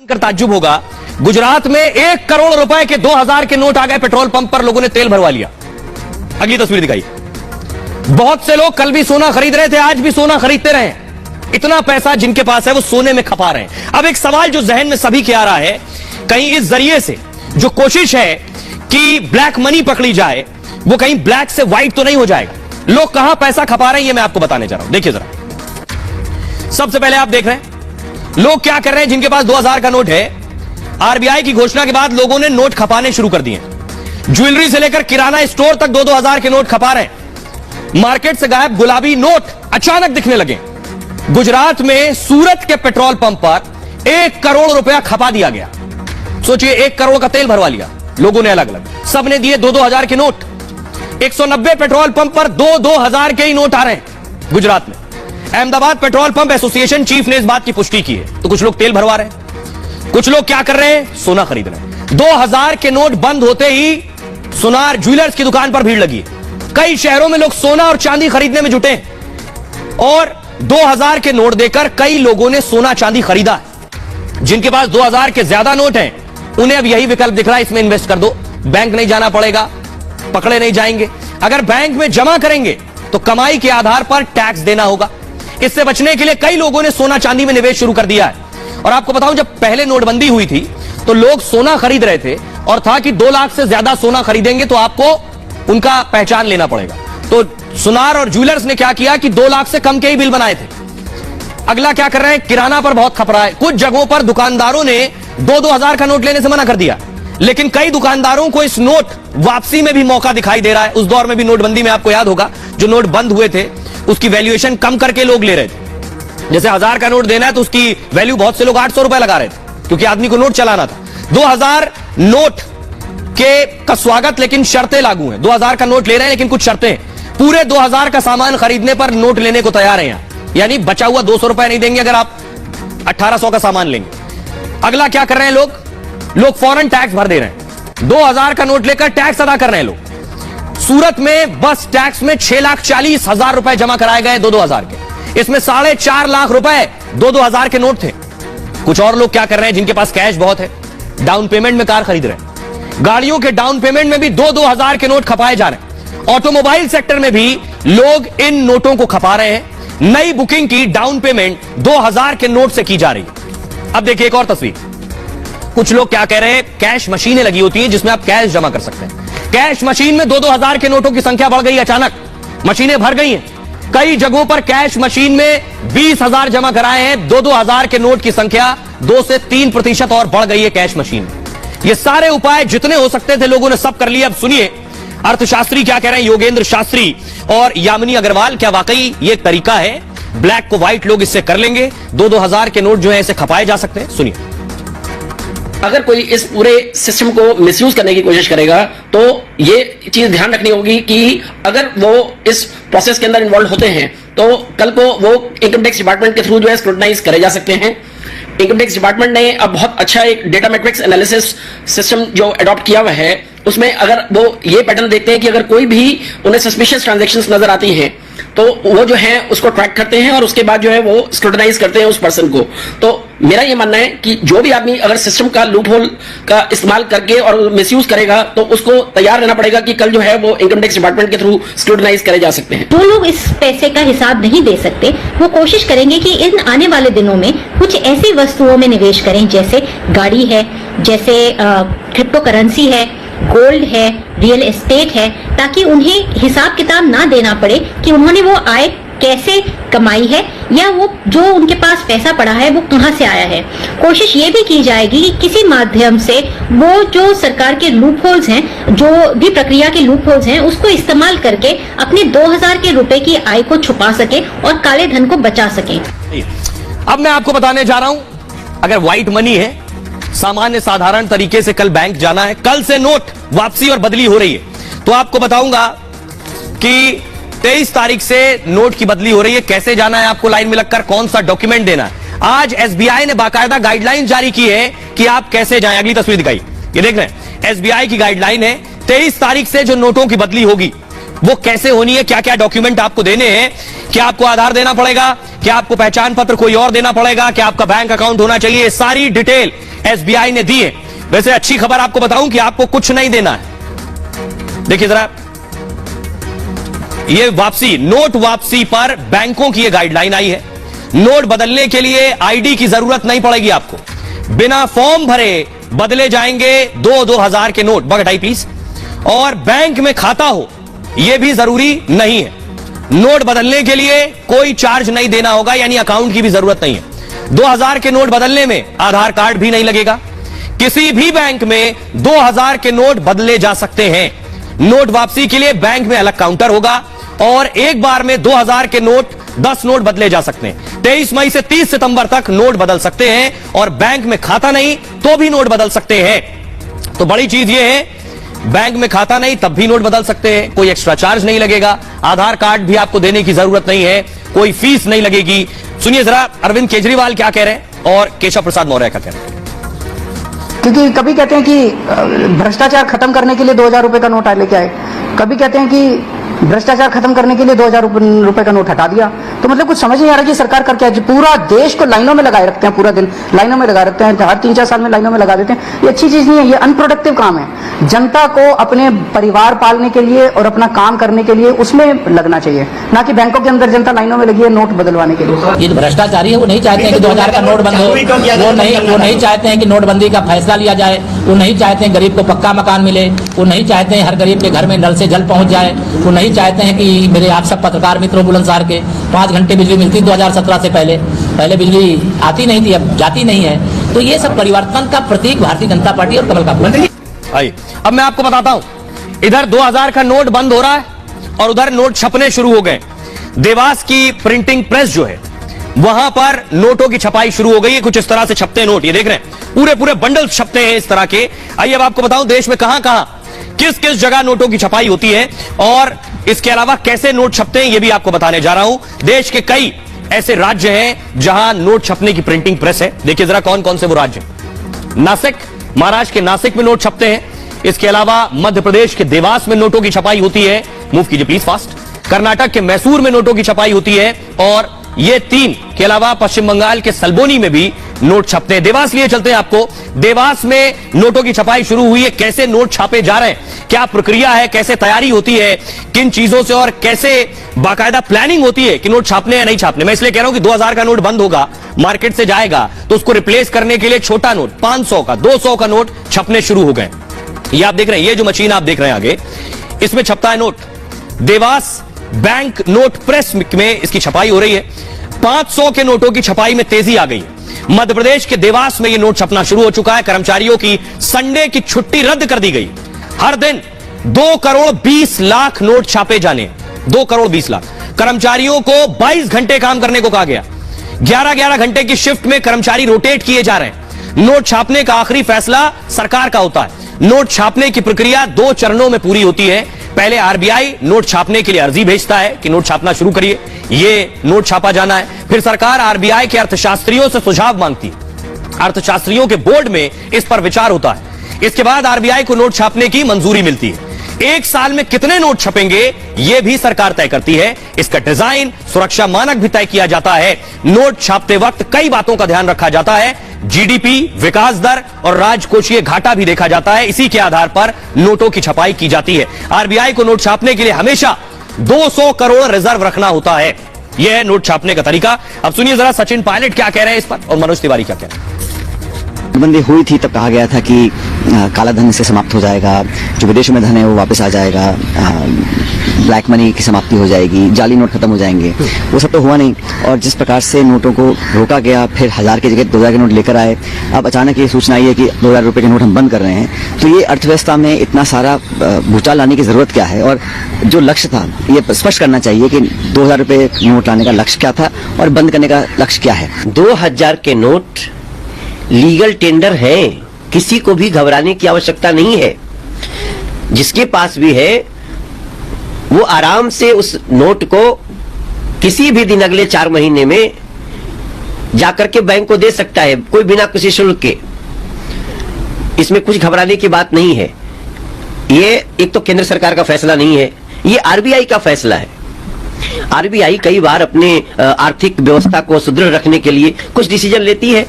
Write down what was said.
कर ताज्जुब होगा, गुजरात में 1 करोड़ रुपए के 2000 के नोट आ गए पेट्रोल पंप पर, लोगों ने तेल भरवा लिया। अगली तस्वीर दिखाई। बहुत से लोग कल भी सोना खरीद रहे थे, आज भी सोना खरीदते रहे। इतना पैसा जिनके पास है वो सोने में खपा रहे हैं। अब एक सवाल जो जहन में सभी के आ रहा है, कहीं इस जरिए से जो कोशिश है कि ब्लैक मनी पकड़ी जाए, वो कहीं ब्लैक से व्हाइट तो नहीं हो जाएगा। लोग कहां पैसा खपा रहे हैं ये मैं आपको बताने जा रहा हूं। देखिए जरा, सबसे पहले आप देख रहे हैं लोग क्या कर रहे हैं। जिनके पास 2000 का नोट है, आरबीआई की घोषणा के बाद लोगों ने नोट खपाने शुरू कर दिए। ज्वेलरी से लेकर किराना स्टोर तक 2-2 हजार के नोट खपा रहे हैं। मार्केट से गायब गुलाबी नोट अचानक दिखने लगे। गुजरात में सूरत के पेट्रोल पंप पर 1 करोड़ रुपया खपा दिया गया। सोचिए, 1 करोड़ का तेल भरवा लिया लोगों ने अलग अलग, सबने दिए 2-2 हजार के नोट। 190 पेट्रोल पंप पर 2-2 हजार के ही नोट आ रहे हैं गुजरात में। Ahmedabad petrol pump association chief ने इस बात की पुष्टि की है। तो कुछ लोग तेल भरवा रहे हैं, कुछ लोग क्या कर रहे हैं, सोना खरीद रहे हैं। 2000 के नोट बंद होते ही सुनार ज्वेलर्स की दुकान पर भीड़ लगी है। कई शहरों में लोग सोना और चांदी खरीदने में जुटे हैं और 2000 के नोट देकर कई लोगों ने सोना चांदी खरीदा है। जिनके पास 2000 के ज्यादा नोट हैं, उन्हें अब यही विकल्प दिख रहा है, इसमें इन्वेस्ट कर दो, बैंक नहीं जाना पड़ेगा, पकड़े नहीं जाएंगे। अगर बैंक में जमा करेंगे तो कमाई के आधार पर टैक्स देना होगा। इससे बचने के लिए कई लोगों ने सोना चांदी में निवेश शुरू कर दिया है। और आपको बताऊं, जब पहले नोटबंदी हुई थी तो लोग सोना खरीद रहे थे और था कि 2 लाख से ज्यादा सोना खरीदेंगे तो आपको उनका पहचान लेना पड़ेगा। तो सुनार और ज्वेलर्स ने क्या किया कि 2 लाख से कम के ही बिल बनाए थे। अगला क्या कर रहे हैं, किराना पर बहुत खपरा है। कुछ जगहों पर दुकानदारों ने 2-2 हजार का नोट लेने से मना कर दिया, लेकिन कई दुकानदारों को इस नोट वापसी में भी मौका दिखाई दे रहा है। उस दौर में भी नोटबंदी में आपको याद होगा, जो नोट बंद हुए थे उसकी वैल्यूएशन कम करके लोग ले रहे थे। जैसे 1000 का नोट देना है तो उसकी वैल्यू बहुत से लोग 800 रुपए लगा रहे थे, क्योंकि आदमी को नोट चलाना था। 2000 नोट का स्वागत, लेकिन शर्तें लागू हैं। 2000 का नोट ले रहे हैं लेकिन कुछ शर्तें हैं। पूरे 2000 का सामान खरीदने पर नोट लेने को तैयार हैं, यानी बचा हुआ 200 रुपए नहीं देंगे अगर आप 1800 का सामान लेंगे। अगला क्या कर रहे हैं लोग फौरन टैक्स भर दे रहे हैं। 2000 का नोट लेकर टैक्स अदा कर रहे हैं लोग। सूरत में बस टैक्स में 6,40,000 रुपए जमा कराए गए 2-2 हजार के। इसमें 4.5 लाख रुपए 2-2 हजार के नोट थे। कुछ और लोग क्या कर रहे हैं, जिनके पास कैश बहुत है, डाउन पेमेंट में कार खरीद रहे हैं। गाड़ियों के डाउन पेमेंट में भी 2-2 हजार के नोट खपाए जा रहे हैं। ऑटोमोबाइल सेक्टर में भी लोग इन नोटों को खपा रहे हैं। नई बुकिंग की डाउन पेमेंट 2000 के नोट से की जा रही है। अब देखिए एक और तस्वीर। कुछ लोग क्या कह रहे हैं, कैश मशीनें लगी होती हैं जिसमें आप कैश जमा कर सकते हैं। कैश मशीन में 2-2 हजार के नोटों की संख्या बढ़ गई। अचानक मशीनें भर गई हैं। कई जगहों पर कैश मशीन में 20,000 जमा कराए हैं। 2-2 हजार के नोट की संख्या 2 से 3% और बढ़ गई है कैश मशीन। ये सारे उपाय जितने हो सकते थे लोगों ने सब कर लिए। अब सुनिए अर्थशास्त्री क्या कह रहे हैं, योगेंद्र शास्त्री और यामिनी अग्रवाल। क्या वाकई ये एक तरीका है, ब्लैक को व्हाइट लोग इससे कर लेंगे? 2-2 हजार के नोट जो है इसे खपाए जा सकते हैं। सुनिए, अगर कोई इस पूरे सिस्टम को मिसयूज करने की कोशिश करेगा तो ये चीज ध्यान रखनी होगी कि अगर वो इस प्रोसेस के अंदर इन्वॉल्व होते हैं तो कल को वो इनकम टैक्स डिपार्टमेंट के थ्रू जो है स्क्रूटनाइज करे जा सकते हैं। इनकम टैक्स डिपार्टमेंट ने अब बहुत अच्छा एक डेटा मैट्रिक्स एनालिसिस सिस्टम जो अडॉप्ट किया हुआ है, उसमें अगर वो ये पैटर्न देखते हैं कि अगर कोई भी उन्हें सस्पिशियस ट्रांजैक्शंस नजर आती हैं तो वो जो है उसको ट्रैक करते हैं और उसके बाद जो है वो स्क्रूटनाइज करते हैं उस पर्सन को। तो मेरा ये मानना है कि जो भी आदमी अगर सिस्टम का लूप होल का इस्तेमाल करके और मिसयूज करेगा तो उसको तैयार रहना पड़ेगा कि कल जो है वो इनकम टैक्स डिपार्टमेंट के थ्रू स्क्रूटनाइज करे जा सकते हैं। जो लोग इस पैसे का हिसाब नहीं दे सकते वो कोशिश करेंगे कि इन आने वाले दिनों में कुछ ऐसी वस्तुओं में निवेश करें, जैसे गाड़ी है, जैसे क्रिप्टो करेंसी है, गोल्ड है, रियल एस्टेट है, ताकि उन्हें हिसाब किताब ना देना पड़े कि उन्होंने वो आय कैसे कमाई है या वो जो उनके पास पैसा पड़ा है वो कहां से आया है। कोशिश ये भी की जाएगी कि किसी माध्यम से वो जो सरकार के लूप होल्स हैं, जो भी प्रक्रिया के लूप होल्स हैं, उसको इस्तेमाल करके अपने 2000 के रुपए की आय को छुपा सके और काले धन को बचा सके। अब मैं आपको बताने जा रहा हूं, अगर व्हाइट मनी है, सामान्य साधारण तरीके से कल बैंक जाना है, कल से नोट वापसी और बदली हो रही है, तो आपको बताऊंगा कि 23 तारीख से नोट की बदली हो रही है। कैसे जाना है आपको लाइन में लगकर, कौन सा डॉक्यूमेंट देना है। आज एसबीआई ने बाकायदा गाइडलाइन जारी की है कि आप कैसे जाएं। अगली तस्वीर दिखाई, ये देख रहे हैं, एसबीआई की गाइडलाइन है 23 तारीख से जो नोटों की बदली होगी वो कैसे होनी है, क्या क्या डॉक्यूमेंट आपको देने हैं, क्या आपको आधार देना पड़ेगा, क्या आपको पहचान पत्र कोई और देना पड़ेगा, क्या आपका बैंक अकाउंट होना चाहिए, सारी डिटेल एसबीआई ने दी है। वैसे अच्छी खबर आपको बताऊं कि आपको कुछ नहीं देना है। देखिए जरा, ये वापसी, नोट वापसी पर बैंकों की ये गाइडलाइन आई है। नोट बदलने के लिए आईडी की जरूरत नहीं पड़ेगी आपको, बिना फॉर्म भरे बदले जाएंगे 2,000 के नोट। बगटाई प्लीज। और बैंक में खाता हो यह भी जरूरी नहीं है। नोट बदलने के लिए कोई चार्ज नहीं देना होगा, यानी अकाउंट की भी जरूरत नहीं है। 2,000 के नोट बदलने में आधार कार्ड भी नहीं लगेगा। किसी भी बैंक में 2,000 के नोट बदले जा सकते हैं। नोट वापसी के लिए बैंक में अलग काउंटर होगा और एक बार में 2,000 के नोट 10 नोट बदले जा सकते हैं। 23 मई से 30 सितंबर तक नोट बदल सकते हैं और बैंक में खाता नहीं तो भी नोट बदल सकते हैं। तो बड़ी चीज यह है, बैंक में खाता नहीं तब भी नोट बदल सकते हैं, कोई एक्स्ट्रा चार्ज नहीं लगेगा, आधार कार्ड भी आपको देने की जरूरत नहीं है, कोई फीस नहीं लगेगी। सुनिए जरा अरविंद केजरीवाल क्या कह रहे हैं और केशव प्रसाद मौर्य क्या कह रहे हैं। क्योंकि कभी कहते हैं कि भ्रष्टाचार खत्म करने के लिए 2,000 रुपए का नोट लेके आए, कभी कहते हैं कि भ्रष्टाचार खत्म करने के लिए 2,000 रुपए का नोट हटा दिया। तो मतलब कुछ समझ नहीं आ रहा कि सरकार कर क्या है। पूरा देश को लाइनों में लगाए रखते हैं, पूरा दिन लाइनों में लगा रखते हैं, हर 3-4 साल में लाइनों में लगा देते हैं। ये अच्छी चीज नहीं है, ये अनप्रोडक्टिव काम है। जनता को अपने परिवार पालने के लिए और अपना काम करने के लिए उसमें लगना चाहिए, ना कि बैंकों के अंदर जनता लाइनों में लगी है नोट बदलवाने के लिए। ये भ्रष्टाचारी है, वो नहीं चाहते हैं कि 2,000 का नोट बंद हो, वो नहीं चाहते हैं कि नोटबंदी का फैसला लिया जाए, वो नहीं चाहते हैं गरीब को पक्का मकान मिले, वो नहीं चाहते हैं हर गरीब के घर में नल से जल पहुंच जाए, वो नहीं चाहते हैं कि मेरे आप सब पत्रकार मित्रों बुलंदशहर के 5 घंटे बिजली मिलती 2017 से पहले बिजली आती नहीं थी, अब जाती नहीं है। तो ये सब परिवर्तन का प्रतीक भारतीय जनता पार्टी और कमल का फूल। आइए अब मैं आपको बताता हूं, इधर 2,000 का नोट बंद हो रहा है और उधर नोट छपने शुरू हो गए। देवास की प्रिंटिंग प्रेस जो है वहां पर नोटों की छपाई शुरू हो गई है। कुछ इस तरह से छपते हैं नोट, ये देख रहे हैं, पूरे पूरे बंडल छपते हैं इस तरह के। आइए अब आपको बताऊं देश में कहां कहां किस किस जगह नोटों की छपाई होती है और इसके अलावा कैसे नोट छपते हैं, यह भी आपको बताने जा रहा हूं। देश के कई ऐसे राज्य हैं जहां नोट छपने की प्रिंटिंग प्रेस है। देखिए जरा कौन कौन से वो राज्य हैं। नासिक, महाराष्ट्र के नासिक में नोट छपते हैं। इसके अलावा मध्य प्रदेश के देवास में नोटों की छपाई होती है। मूव कीजिए प्लीज फास्ट। कर्नाटक के मैसूर में नोटों की छपाई होती है और ये 3 के अलावा पश्चिम बंगाल के सल्बोनी में भी नोट छपते हैं। देवास लिए चलते हैं आपको। देवास में नोटों की छपाई शुरू हुई है। कैसे नोट छापे जा रहे हैं, क्या प्रक्रिया है, कैसे तैयारी होती है, किन चीजों से और कैसे बाकायदा प्लानिंग होती है कि नोट छापने या नहीं छापने। मैं इसलिए कह रहा हूं कि 2,000 का नोट बंद होगा, मार्केट से जाएगा तो उसको रिप्लेस करने के लिए छोटा नोट 500 का 200 का नोट छपने शुरू हो गए। ये आप देख रहे हैं, ये जो मशीन आप देख रहे हैं आगे, इसमें छपता है note. Dewas bank note press में इसकी छपाई हो रही है। 500 के नोटों की छपाई में तेजी आ गई है। मध्य प्रदेश के देवास में यह नोट छपना शुरू हो चुका है। कर्मचारियों की संडे की छुट्टी रद्द कर दी गई। हर दिन 2 करोड़ 20 लाख नोट छापे जाने, 2 करोड़ 20 लाख। कर्मचारियों को 22 घंटे काम करने को कहा गया। 11-11 घंटे की शिफ्ट में कर्मचारी रोटेट किए जा रहे हैं। नोट छापने का आखिरी फैसला सरकार का होता है। नोट छापने की प्रक्रिया 2 चरणों में पूरी होती है। पहले आरबीआई नोट छापने के लिए अर्जी भेजता है कि नोट छापना शुरू करिए, ये नोट छापा जाना है। फिर सरकार आरबीआई के अर्थशास्त्रियों से सुझाव मांगती है। अर्थशास्त्रियों के बोर्ड में इस पर विचार होता है। इसके बाद आरबीआई को नोट छापने की मंजूरी मिलती है। 1 साल में कितने नोट छपेंगे यह भी सरकार तय करती है। इसका डिजाइन, सुरक्षा मानक भी तय किया जाता है। नोट छापते वक्त कई बातों का ध्यान रखा जाता है। जीडीपी, विकास दर और राजकोषीय घाटा भी देखा जाता है। इसी के आधार पर नोटों की छपाई की जाती है। आरबीआई को नोट छापने के लिए हमेशा 200 करोड़ रिजर्व रखना होता है। यह है नोट छापने का तरीका। अब सुनिए जरा सचिन पायलट क्या कह रहे हैं इस पर और मनोज तिवारी क्या कह रहे हैं। नोटबंदी हुई थी तब कहा गया था कि काला धन से समाप्त हो जाएगा, जो विदेशों में धन है वो वापस आ जाएगा, ब्लैक मनी की समाप्ति हो जाएगी, जाली नोट खत्म हो जाएंगे। वो सब तो हुआ नहीं और जिस प्रकार से नोटों को रोका गया, फिर 1000 की जगह 2000 के नोट लेकर आए। अब अचानक ये सूचना आई है कि 2000 रुपए के नोट हम बंद कर रहे हैं। तो ये अर्थव्यवस्था में इतना सारा भूचाल लाने की जरूरत क्या है? और जो लक्ष्य था ये स्पष्ट करना चाहिए कि 2000 रुपए नोट लाने का लक्ष्य क्या था और बंद करने का लक्ष्य क्या है। 2000 के नोट लीगल टेंडर है, किसी को भी घबराने की आवश्यकता नहीं है। जिसके पास भी है वो आराम से उस नोट को किसी भी दिन अगले 4 महीने में जाकर के बैंक को दे सकता है, कोई बिना किसी शुल्क के। इसमें कुछ घबराने की बात नहीं है। ये एक तो केंद्र सरकार का फैसला नहीं है, ये आरबीआई का फैसला है। आरबीआई कई बार अपने आर्थिक व्यवस्था को सुदृढ़ रखने के लिए कुछ डिसीजन लेती है।